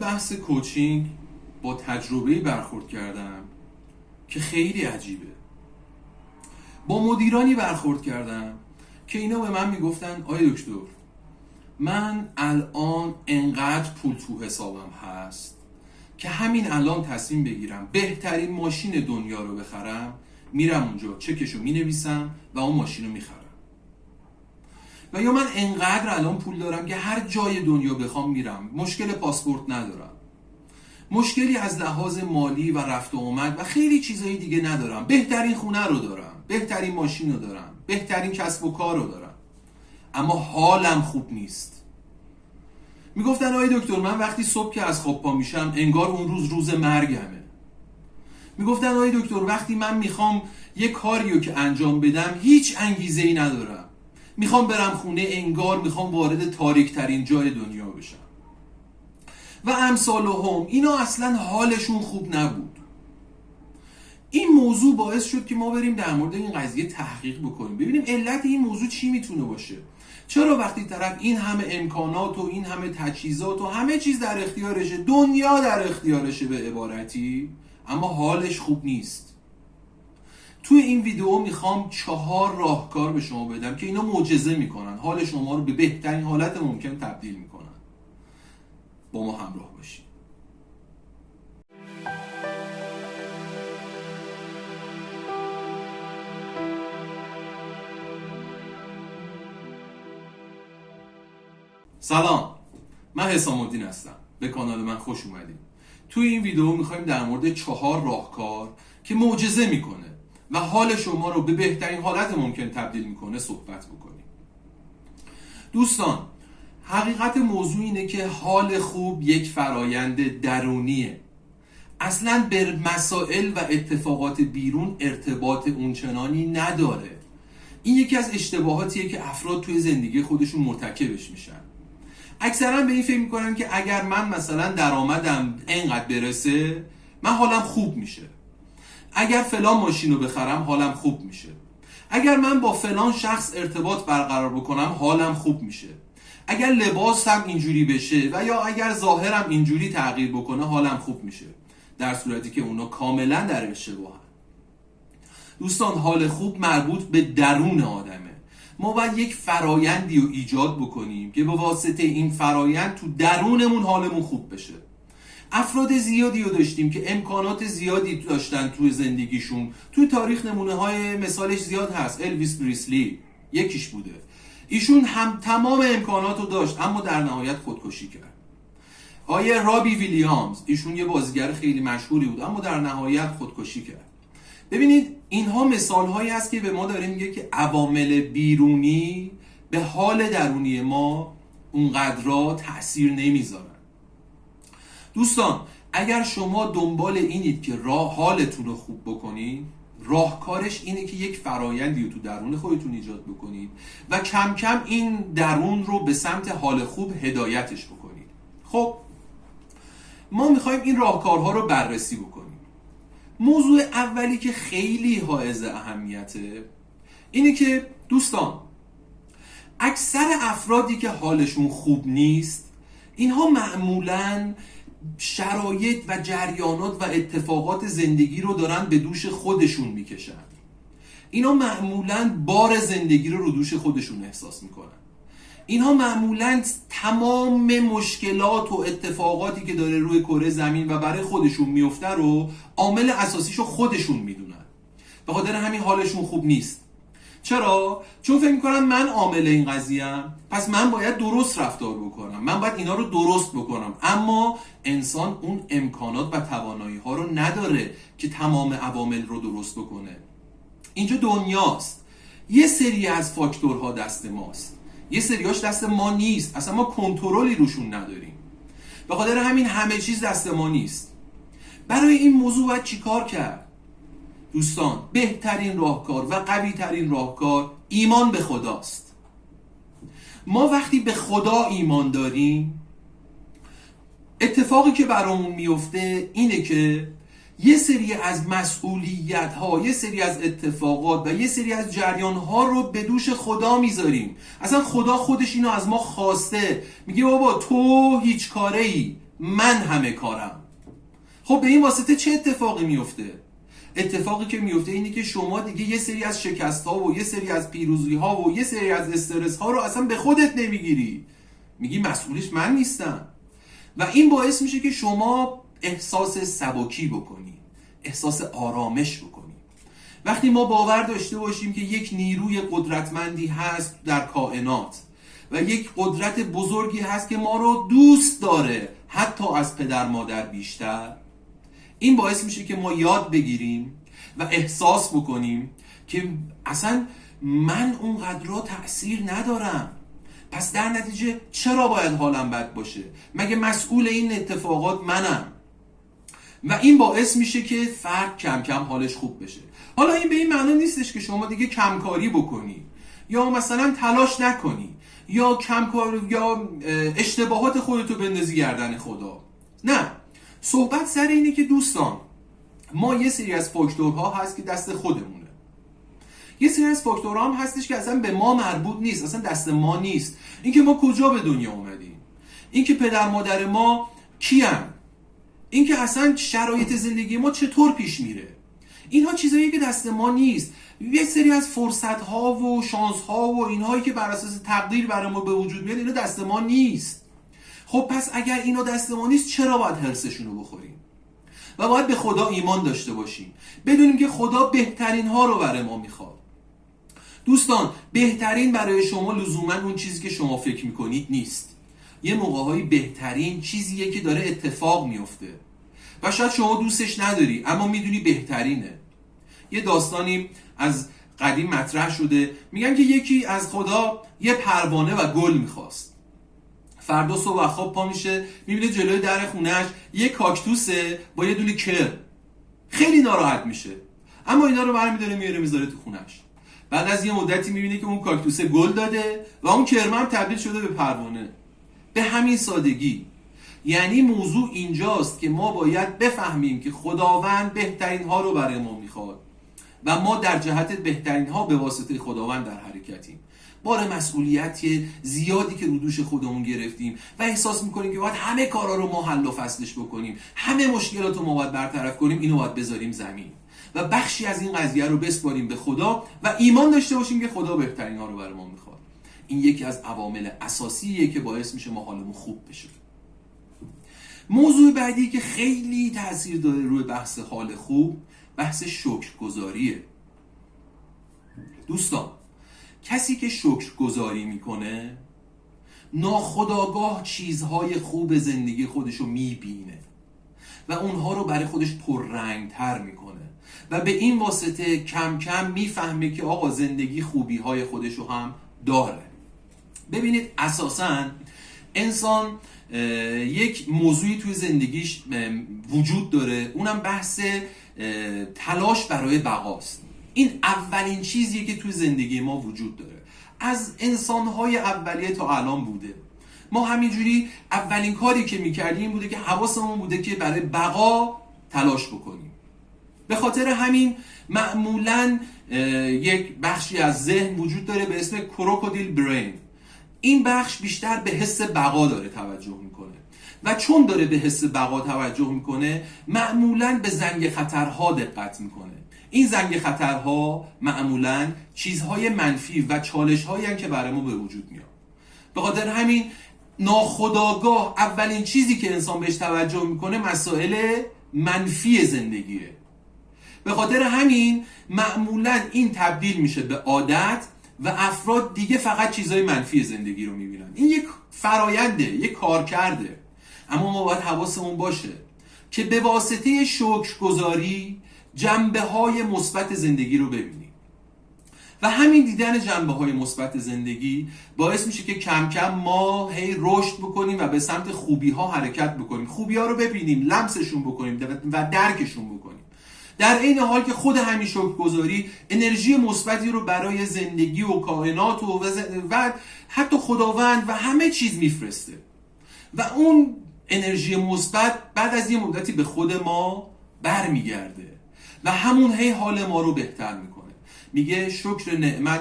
بحث کوچینگ با تجربه برخورد کردم که خیلی عجیبه. با مدیرانی برخورد کردم که اینا به من میگفتن آقای دکتر، من الان انقدر پول تو حسابم هست که همین الان تصمیم بگیرم بهترین ماشین دنیا رو بخرم، میرم اونجا چکشو مینویسم و اون ماشین رو میخرم. و یا من انقدر الان پول دارم که هر جای دنیا بخوام میرم، مشکل پاسپورت ندارم، مشکلی از لحاظ مالی و رفت و آمد و خیلی چیزایی دیگه ندارم، بهترین خونه رو دارم، بهترین ماشین رو دارم، بهترین کسب و کار رو دارم، اما حالم خوب نیست. میگفتن آقای دکتر، من وقتی صبح که از خواب پا میشم انگار اون روز مرگمه. میگفتن آقای دکتر، وقتی من میخوام یه کاریو که انجام بدم هیچ انگیزه‌ای ندارم، میخوام برم خونه انگار میخوام وارد تاریک ترین جای دنیا بشم و امثال هم. اینا اصلا حالشون خوب نبود. این موضوع باعث شد که ما بریم در مورد این قضیه تحقیق بکنیم، ببینیم علت این موضوع چی میتونه باشه. چرا وقتی طرف این همه امکانات و این همه تجهیزات و همه چیز در اختیارشه، دنیا در اختیارشه به عبارتی، اما حالش خوب نیست؟ توی این ویدیو میخوام 4 راهکار به شما بدم که اینا معجزه میکنن، حال شما رو به بهترین حالت ممکن تبدیل میکنن. با ما همراه باشید. سلام، من حسام الدین هستم. به کانال من خوش اومدید. توی این ویدیو میخوایم در مورد 4 راهکار که معجزه میکنه و حال شما رو به بهترین حالت ممکن تبدیل میکنه صحبت بکنیم. دوستان، حقیقت موضوع اینه که حال خوب یک فرایند درونیه. اصلا به مسائل و اتفاقات بیرون ارتباط اونچنانی نداره. این یکی از اشتباهاتیه که افراد توی زندگی خودشون مرتکبش میشن. اکثرا به این فکر میکنن که اگر من مثلا درآمدم اینقدر برسه من حالم خوب میشه، اگر فلان ماشین رو بخرم حالم خوب میشه، اگر من با فلان شخص ارتباط برقرار بکنم حالم خوب میشه، اگر لباسم اینجوری بشه و یا اگر ظاهرم اینجوری تغییر بکنه حالم خوب میشه، در صورتی که اونا کاملا در اشتباهن. دوستان، حال خوب مربوط به درون آدمه. ما باید یک فرایندی رو ایجاد بکنیم که به واسطه این فرایند تو درونمون حالمون خوب بشه. افراد زیادی رو داشتیم که امکانات زیادی داشتن توی زندگیشون. توی تاریخ نمونه های مثالش زیاد هست. الویس پریسلی یکیش بوده. ایشون هم تمام امکانات رو داشت اما در نهایت خودکشی کرد. آیه رابی ویلیامز، ایشون یه بازیگر خیلی مشهوری بود اما در نهایت خودکشی کرد. ببینید، اینها مثال هایی هست که به ما داره میگه که عوامل بیرونی به حال درونی ما اونقدر تأثیر نمیذارن. دوستان، اگر شما دنبال اینید که حالتون رو خوب بکنید، راهکارش اینه که یک فرایندی رو تو درون خودتون ایجاد بکنید و کم کم این درون رو به سمت حال خوب هدایتش بکنید. خب ما میخوایم این راهکارها رو بررسی بکنیم. موضوع اولی که خیلی حائز اهمیته اینه که دوستان، اکثر افرادی که حالشون خوب نیست، اینها معمولاً شرایط و جریانات و اتفاقات زندگی رو دارن به دوش خودشون میکشن. اینا معمولاً بار زندگی رو دوش خودشون احساس میکنن. اینها معمولاً تمام مشکلات و اتفاقاتی که داره روی کره زمین و برای خودشون میفته رو عامل اساسیشو خودشون میدونن. به خاطر همین حالشون خوب نیست. چرا؟ چون فکر میکنم من عامل این قضیه‌ام، پس من باید درست رفتار بکنم، من باید اینا رو درست بکنم. اما انسان اون امکانات و توانایی ها رو نداره که تمام عوامل رو درست بکنه. اینجا دنیاست. یه سری از فاکتورها دست ماست، یه سریاش دست ما نیست. اصلا ما کنترلی روشون نداریم. به خاطر همین همه چیز دست ما نیست. برای این موضوع باید چیکار کرد؟ دوستان، بهترین راهکار و قوی ترین راهکار ایمان به خداست. ما وقتی به خدا ایمان داریم، اتفاقی که برامون میفته اینه که یه سری از مسئولیت ها، یه سری از اتفاقات و یه سری از جریان ها رو به دوش خدا میذاریم. اصلا خدا خودش اینو از ما خواسته. میگه بابا تو هیچ کاره ای، من همه کارم. خب به این واسطه چه اتفاقی میفته؟ اتفاقی که میفته اینه که شما دیگه یه سری از شکست ها و یه سری از پیروزی ها و یه سری از استرس ها رو اصلا به خودت نمیگیری، میگی مسئولش من نیستم. و این باعث میشه که شما احساس سبکی بکنی، احساس آرامش بکنی. وقتی ما باور داشته باشیم که یک نیروی قدرتمندی هست در کائنات و یک قدرت بزرگی هست که ما رو دوست داره حتی از پدر مادر بیشتر، این باعث میشه که ما یاد بگیریم و احساس بکنیم که اصلا من اونقدر تأثیر ندارم، پس در نتیجه چرا باید حالم بد باشه؟ مگه مسئول این اتفاقات منم؟ و این باعث میشه که فرد کم کم حالش خوب بشه. حالا این به این معنی نیستش که شما دیگه کمکاری بکنی یا مثلا تلاش نکنی یا کمکار یا اشتباهات خودتو بندازی گردن خدا. نه، صحبت سر اینه که دوستان ما یه سری از فاکتورها هست که دست خودمونه، یه سری از فاکتورها هم هستش که اصلا به ما مربوط نیست، اصلا دست ما نیست. اینکه ما کجا به دنیا اومدیم، اینکه پدر مادر ما کیان، اینکه اصلا شرایط زندگی ما چطور پیش میره، اینها چیزایی که دست ما نیست. یه سری از فرصت ها و شانس ها و اینهایی که بر اساس تقدیر برای ما به وجود میاد اینا دست ما نیست. خب پس اگر اینا دست ما نیست چرا باید هرسشون رو بخوریم؟ و باید به خدا ایمان داشته باشیم، بدونیم که خدا بهترین ها رو برای ما میخواد. دوستان بهترین برای شما لزوما اون چیزی که شما فکر میکنید نیست. یه موقع‌هایی بهترین چیزیه که داره اتفاق میفته و شاید شما دوستش نداری اما میدونی بهترینه. یه داستانی از قدیم مطرح شده، میگن که یکی از خدا یه پروانه و گل میخواست. فردا صبح خواب پا میشه میبینه جلوی در خونهش یه کاکتوسه با یه دونه کر. خیلی ناراحت میشه اما اینا رو برمی‌داره میاره میذاره تو خونهش. بعد از یه مدتی میبینه که اون کاکتوسه گل داده و اون کرم هم تبدیل شده به پروانه. به همین سادگی. یعنی موضوع اینجاست که ما باید بفهمیم که خداوند بهترین ها رو برای ما میخواد و ما در جهت بهترین ها به واسطه خداوند در حرکتیم. بار مسئولیتی زیادی که رو دوش خودمون گرفتیم و احساس میکنیم که باید همه کارا رو ما حل و فصلش بکنیم، همه مشکلات رو ما باید برطرف کنیم، اینو باید بذاریم زمین و بخشی از این قضیه رو بسپاریم به خدا و ایمان داشته باشیم که خدا بهترین ها رو برای ما میخواد. این یکی از عوامل اساسیه که باعث میشه ما حالمون خوب بشه. موضوع بعدی که خیلی تاثیر داره روی بحث حال خوب، بحث شکرگزاریه. دوستان کسی که شکرگزاری میکنه ناخودآگاه چیزهای خوب زندگی خودشو میبینه و اونها رو برای خودش پررنگتر میکنه و به این واسطه کم کم میفهمه که آقا زندگی خوبیهای خودشو هم داره. ببینید اساساً انسان یک موضوعی توی زندگیش وجود داره، اونم بحث تلاش برای بقاست. این اولین چیزیه که توی زندگی ما وجود داره، از انسانهای اولیه تا الان بوده. ما همینجوری اولین کاری که میکردیم بوده که حواسمون بوده که برای بقا تلاش بکنیم. به خاطر همین معمولاً یک بخشی از ذهن وجود داره به اسم کروکودیل برین. این بخش بیشتر به حس بقا داره توجه میکنه و چون داره به حس بقا توجه میکنه معمولاً به زنگ خطرها دقت میکنه. این زنگ خطرها معمولاً چیزهای منفی و چالش‌هایی هستند که برای ما به وجود میاد. به خاطر همین ناخودآگاه اولین چیزی که انسان بهش توجه میکنه مسائل منفی زندگیه. به خاطر همین معمولاً این تبدیل میشه به عادت و افراد دیگه فقط چیزهای منفی زندگی رو میبینن. این یک فراینده، یک کار کرده. اما ما باید حواسمون باشه که به واسطه شکرگزاری جنبه‌های مثبت زندگی رو ببینیم و همین دیدن جنبه‌های مثبت زندگی باعث میشه که کم کم ما هی رشد بکنیم و به سمت خوبی‌ها حرکت بکنیم، خوبی‌ها رو ببینیم، لمسشون بکنیم و درکشون بکنیم. در این حال که خود همین شکرگزاری انرژی مثبتی رو برای زندگی و کائنات و حتی خداوند و همه چیز میفرسته و اون انرژی مثبت بعد از یه مدتی به خود ما برمیگرده و همون هی حال ما رو بهتر میکنه. میگه شکر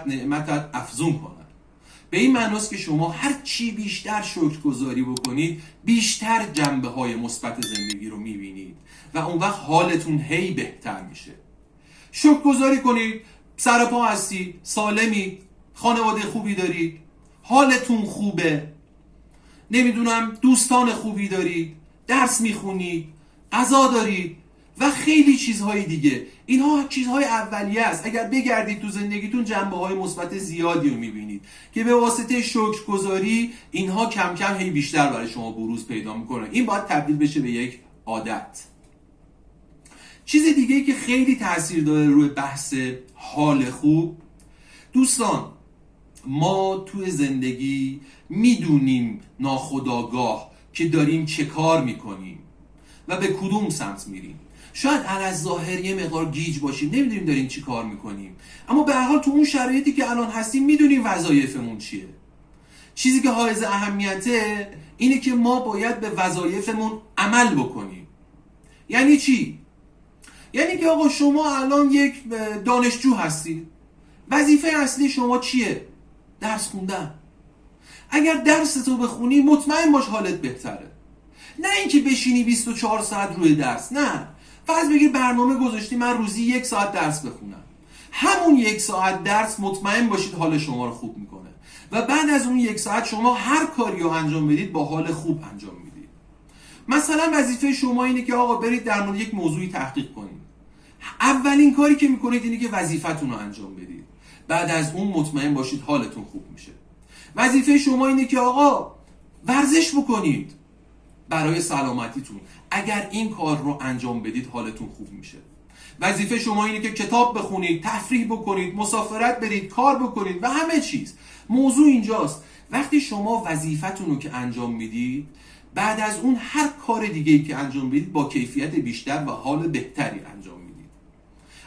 نعمتت افزون کنه. به این معناست که شما هر چی بیشتر شکرگزاری بکنید بیشتر جنبه های مثبت زندگی رو میبینید و اون وقت حالتون هی بهتر میشه. شکرگزاری کنید، سر پا هستید، سالمید، خانواده خوبی دارید، حالتون خوبه، نمیدونم دوستان خوبی دارید، درس میخونید، غذا دارید و خیلی چیزهای دیگه. اینها چیزهای اولیه است. اگر بگردید تو زندگیتون جنبه‌های مثبت زیادی رو میبینید که به واسطه شکرگزاری اینها کم کم هی بیشتر برای شما بروز پیدا میکنه. این باید تبدیل بشه به یک عادت. چیز دیگه‌ای که خیلی تاثیر داره روی بحث حال خوب، دوستان، ما توی زندگی میدونیم ناخودآگاه که داریم چه کار میکنیم و به کدوم سمت میریم. شاید علی‌الظاهر یه مقدار گیج باشیم، نمیدونیم داریم چی کار میکنیم، اما به هر حال تو اون شرایطی که الان هستیم میدونیم وظایفمون چیه. چیزی که حائز اهمیته اینه که ما باید به وظایفمون عمل بکنیم. یعنی چی؟ یعنی که آقا شما الان یک دانشجو هستی، وظیفه اصلی شما چیه؟ درس خوندن. اگر درستو بخونی مطمئن باش حالت بهتره. نه اینکه بشینی 24 ساعت روی درس. نه، فرض بگیر برنامه گذاشتی من روزی 1 ساعت درس بخونم. همون 1 ساعت درس مطمئن باشید حال شما رو خوب میکنه و بعد از اون 1 ساعت شما هر کاری رو انجام بدید با حال خوب انجام میدید. مثلا وظیفه شما اینه که آقا برید در مورد یک موضوعی تحقیق کنید. اولین کاری که میکنید اینه که وظیفتون رو انجام بدید. بعد از اون مطمئن باشید حالتون خوب میشه. وظیفه شما اینه که آقا ورزش بکنید برای سلامتیتون. اگر این کار رو انجام بدید حالتون خوب میشه. وظیفه شما اینه که کتاب بخونید، تفریح بکنید، مسافرت برید، کار بکنید و همه چیز. موضوع اینجاست وقتی شما وظیفتون رو که انجام میدید، بعد از اون هر کار دیگه‌ای که انجام بدید با کیفیت بیشتر و حال بهتری انجام میدید.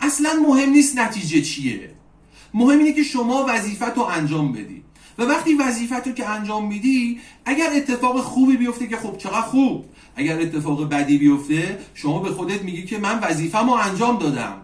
اصلا مهم نیست نتیجه چیه، مهم اینه که شما وظیفت رو انجام بدی و وقتی وظیفت رو که انجام میدی اگر اتفاق خوبی بیفته که خب چقدر خوب، اگر اتفاق بدی بیفته شما به خودت میگی که من وظیفه‌مو انجام دادم،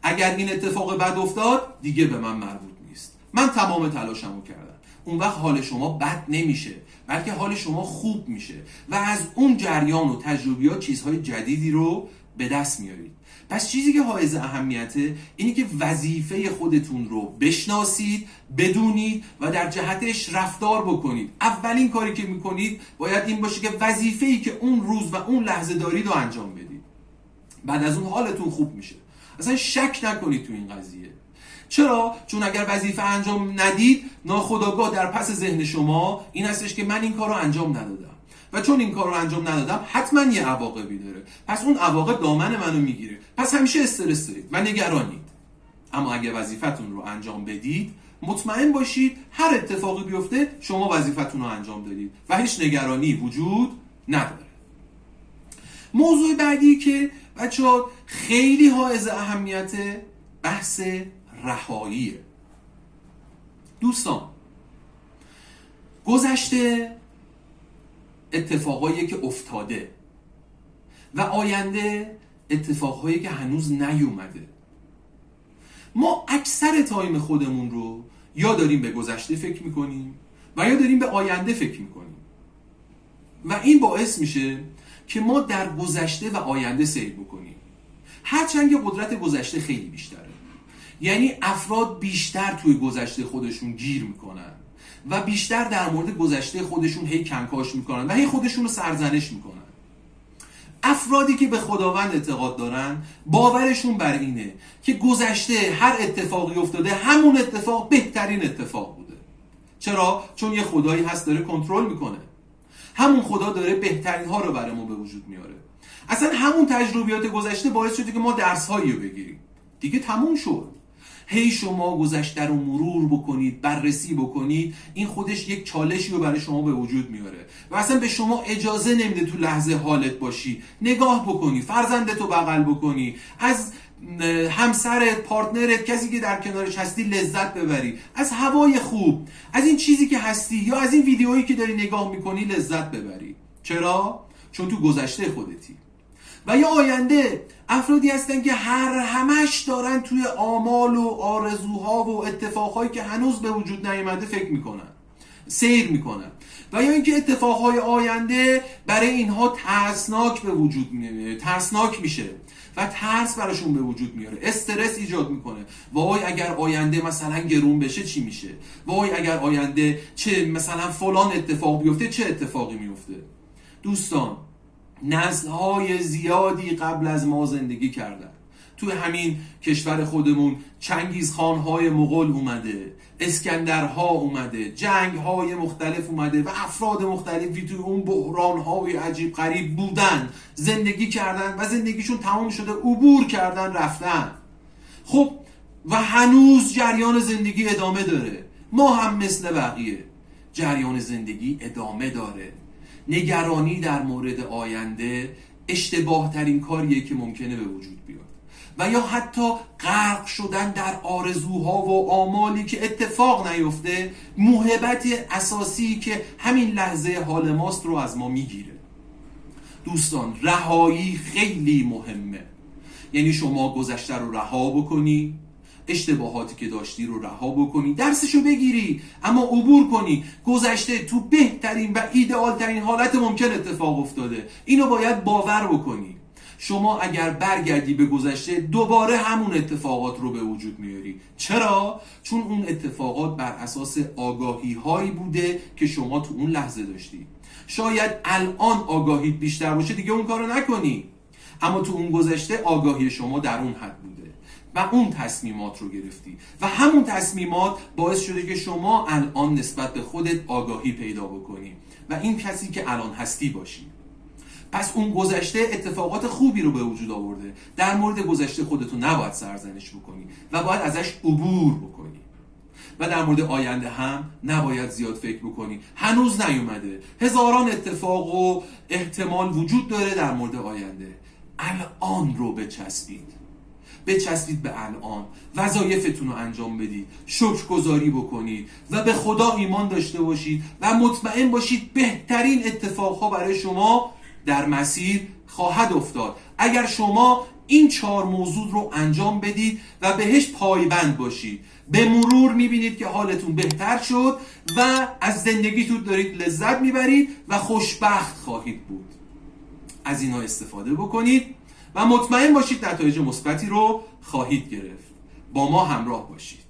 اگر این اتفاق بد افتاد دیگه به من مربوط نیست، من تمام تلاشمو کردم. اون وقت حال شما بد نمیشه بلکه حال شما خوب میشه و از اون جریان و تجربیات چیزهای جدیدی رو به دست میارید. پس چیزی که حائز اهمیته اینه که وظیفه خودتون رو بشناسید، بدونید و در جهتش رفتار بکنید. اولین کاری که میکنید باید این باشه که وظیفه‌ای که اون روز و اون لحظه دارید رو انجام بدید. بعد از اون حالتون خوب میشه. اصلا شک نکنید تو این قضیه. چرا؟ چون اگر وظیفه انجام ندید ناخودآگاه در پس ذهن شما این هستش که من این کار رو انجام ندادم و چون این کار رو انجام ندادم حتما یه عواقبی داره، پس اون عواقب دامن منو میگیره، پس همیشه استرس دارید و نگرانید. اما اگه وظیفتون رو انجام بدید مطمئن باشید هر اتفاقی بیفته شما وظیفتون رو انجام دادید و هیچ نگرانی وجود نداره. موضوع بعدی که بچه‌ها خیلی حائز اهمیت بحث رهاییه. دوستان، گذشته اتفاقایی که افتاده و آینده اتفاقهایی که هنوز نیومده. ما اکثر تایم خودمون رو یا داریم به گذشته فکر میکنیم و یا داریم به آینده فکر میکنیم و این باعث میشه که ما در گذشته و آینده سیر بکنیم. هرچند که قدرت گذشته خیلی بیشتره، یعنی افراد بیشتر توی گذشته خودشون گیر میکنن و بیشتر در مورد گذشته خودشون هی کنکاش میکنن و هی خودشون رو سرزنش میکنن. افرادی که به خداوند اعتقاد دارن باورشون بر اینه که گذشته هر اتفاقی افتاده همون اتفاق بهترین اتفاق بوده. چرا؟ چون یه خدایی هست داره کنترل میکنه. همون خدا داره بهترین ها رو برای ما به وجود میاره. اصلا همون تجربیات گذشته باعث شده که ما درس‌هایی رو بگیریم. دیگه تموم شد. هی شما گذشته رو مرور بکنید، بررسی بکنید، این خودش یک چالشی رو برای شما به وجود میاره و اصلا به شما اجازه نمیده تو لحظه حالت باشی، نگاه بکنی، فرزندتو بغل بکنی، از همسرت، پارتنرت، کسی که در کنارش هستی لذت ببری، از هوای خوب، از این چیزی که هستی یا از این ویدیویی که داری نگاه میکنی لذت ببری. چرا؟ چون تو گذشته خودتی. و یا آینده افرادی هستن که همش دارن توی آمال و آرزوها و اتفاقهایی که هنوز به وجود نیامده فکر میکنن سیر میکنن. و یا اینکه اتفاقهای آینده برای اینها ترسناک میشه و ترس براشون به وجود میاره، استرس ایجاد میکنه. وای اگر آینده مثلا گرون بشه چی میشه؟ وای اگر آینده چه مثلا فلان اتفاق بیفته چه اتفاقی میفته؟ دوستان، نسل‌های زیادی قبل از ما زندگی کردن. تو همین کشور خودمون چنگیزخان‌های مغول اومده، اسکندرها اومده، جنگ‌های مختلف اومده و افراد مختلفی توی اون بحران‌های عجیب غریب بودن، زندگی کردن و زندگیشون تمام شده، عبور کردن، رفتن. خب و هنوز جریان زندگی ادامه داره. ما هم مثل بقیه جریان زندگی ادامه داره. نگرانی در مورد آینده اشتباه ترین کاریه که ممکنه به وجود بیاد و یا حتی غرق شدن در آرزوها و آمالی که اتفاق نیفته، موهبت اساسی که همین لحظه حال ماست رو از ما میگیره. دوستان، رهایی خیلی مهمه. یعنی شما گذشته رو رها بکنی، اشتباهاتی که داشتی رو رها بکنی، درسشو بگیری، اما عبور کنی. گذشته تو بهترین و ایدئال ترین حالت ممکن اتفاق افتاده، اینو باید باور بکنی. شما اگر برگردی به گذشته دوباره همون اتفاقات رو به وجود میاری. چرا؟ چون اون اتفاقات بر اساس آگاهی هایی بوده که شما تو اون لحظه داشتی. شاید الان آگاهیت بیشتر باشه دیگه اون کارو نکنی، اما تو اون گذشته آگاهی شما در اون حد بوده و اون تصمیمات رو گرفتی و همون تصمیمات باعث شده که شما الان نسبت به خودت آگاهی پیدا بکنی و این کسی که الان هستی باشی. پس اون گذشته اتفاقات خوبی رو به وجود آورده. در مورد گذشته خودتو نباید سرزنش بکنی و باید ازش عبور بکنی. و در مورد آینده هم نباید زیاد فکر بکنی. هنوز نیومده. هزاران اتفاق و احتمال وجود داره در مورد آینده. الان رو بچسبید به الان، وظایفتون رو انجام بدید، شکرگزاری بکنید و به خدا ایمان داشته باشید و مطمئن باشید بهترین اتفاقها برای شما در مسیر خواهد افتاد اگر شما این 4 موضوع رو انجام بدید و بهش پایبند باشید. به مرور میبینید که حالتون بهتر شد و از زندگیتون دارید لذت میبرید و خوشبخت خواهید بود. از اینا استفاده بکنید و مطمئن باشید نتایج مثبتی رو خواهید گرفت. با ما همراه باشید.